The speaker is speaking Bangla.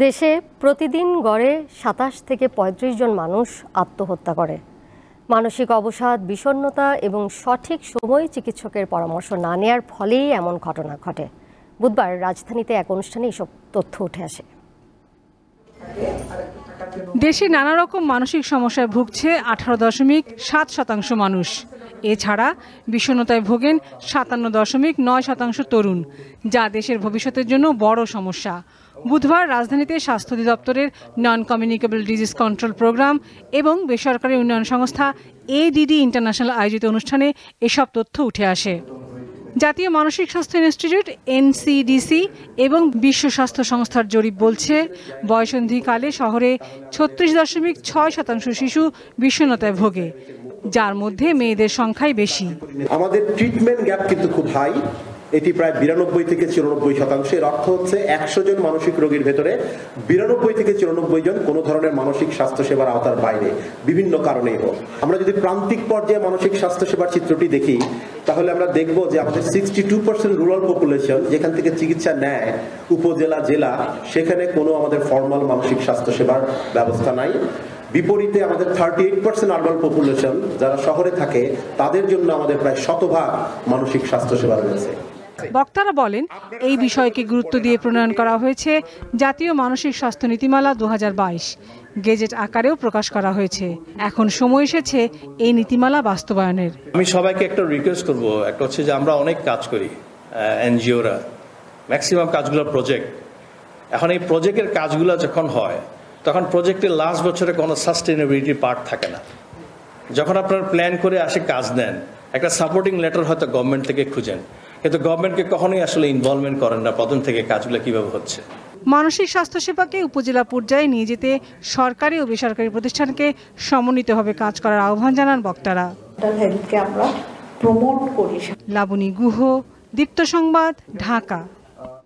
দেশে প্রতিদিন গড়ে ২৭ থেকে ৩৫ জন মানুষ আত্মহত্যা করে। মানসিক অবসাদ, বিষণ্ণতা এবং সঠিক সময়ে চিকিৎসকের পরামর্শ না নেয়ার ফলেই এমন ঘটনা ঘটে। বুধবার রাজধানীতে এক অনুষ্ঠানে এসব তথ্য উঠে আসে। দেশে নানা রকম মানসিক সমস্যায় ভুগছে 18.7% মানুষ। এছাড়া বিষণ্ণতায় ভোগেন 57.9% তরুণ, যা দেশের ভবিষ্যতের জন্য বড় সমস্যা। বুধবার রাজধানীতে স্বাস্থ্য অধিদপ্তরের non communicable disease control programme এবং বেসরকারি উন্নয়ন সংস্থা ADD ইন্টারন্যাশনাল আয়োজিত অনুষ্ঠানে এসব তথ্য উঠে আসে। জাতীয় মানসিক স্বাস্থ্য ইনস্টিটিউট NCDC এবং বিশ্ব স্বাস্থ্য সংস্থার জরিপ বলছে, বয়সন্ধিকালে শহরে 36.6% শিশু বিষণ্ণতায় ভোগে, যার মধ্যে মেয়েদের সংখ্যাই বেশি। আমাদের ট্রিটমেন্ট গ্যাপ কিন্তু খুব হাই, এটি প্রায় 92 থেকে 94%। এর অর্থ হচ্ছে 100 জন মানসিক রোগীর ভেতরে 92 থেকে 94 জন কোনো ধরনের মানসিক স্বাস্থ্য সেবার আওতার বাইরে, বিভিন্ন কারণেই হোক। আমরা যদি প্রান্তিক পর্যায়ে মানসিক স্বাস্থ্য সেবার চিত্রটি দেখি, তাহলে আমরা দেখব যে আমাদের 62% রুরাল পপুলেশন যেখান থেকে চিকিৎসা নেয়, উপজেলা, জেলা, সেখানে কোনো আমাদের ফর্মাল মানসিক স্বাস্থ্য সেবার ব্যবস্থা নাই। বিপরীতে আমাদের 38% আরবান পপুলেশন যারা শহরে থাকে, তাদের জন্য আমাদের প্রায় 100% মানসিক স্বাস্থ্য সেবা রয়েছে। বক্তারা বলেন, এই বিষয়কে গুরুত্ব দিয়ে প্রণয়ন করা হয়েছে জাতীয় মানসিক স্বাস্থ্য নীতিমালা 2022। গেজেট আকারেও প্রকাশ করা হয়েছে। এখন সময় এসেছে এই নীতিমালা বাস্তবায়নের। আমি সবাইকে একটা রিকোয়েস্ট করব, একটা হচ্ছে যে আমরা অনেক কাজ করি, এনজিওরা ম্যাক্সিমাম কাজগুলো প্রজেক্ট। এখন এই প্রজেক্টের কাজগুলো যখন হয়, তখন প্রজেক্টের লাস্ট বছরে কোনো সাস্টেনেবিলিটি পার্ট থাকে না। যখন আপনারা প্ল্যান করে আসে কাজ নেন, একটা সাপোর্টিং লেটার হয়তো গভর্নমেন্ট থেকে খুঁজেন, কিন্তু গভর্নমেন্টকে কখনোই আসলে ইনভলভমেন্ট করেন না প্রথম থেকে কাজগুলো কিভাবে হচ্ছে। মানসিক স্বাস্থ্যসেবাকে উপজেলা পর্যায়ে নিয়ে যেতে সরকারি ও বেসরকারি প্রতিষ্ঠানকে সমন্বিতভাবে কাজ করার আহ্বান জানান বক্তারা। লাবণী গুহ, দীপ্ত সংবাদ, ঢাকা।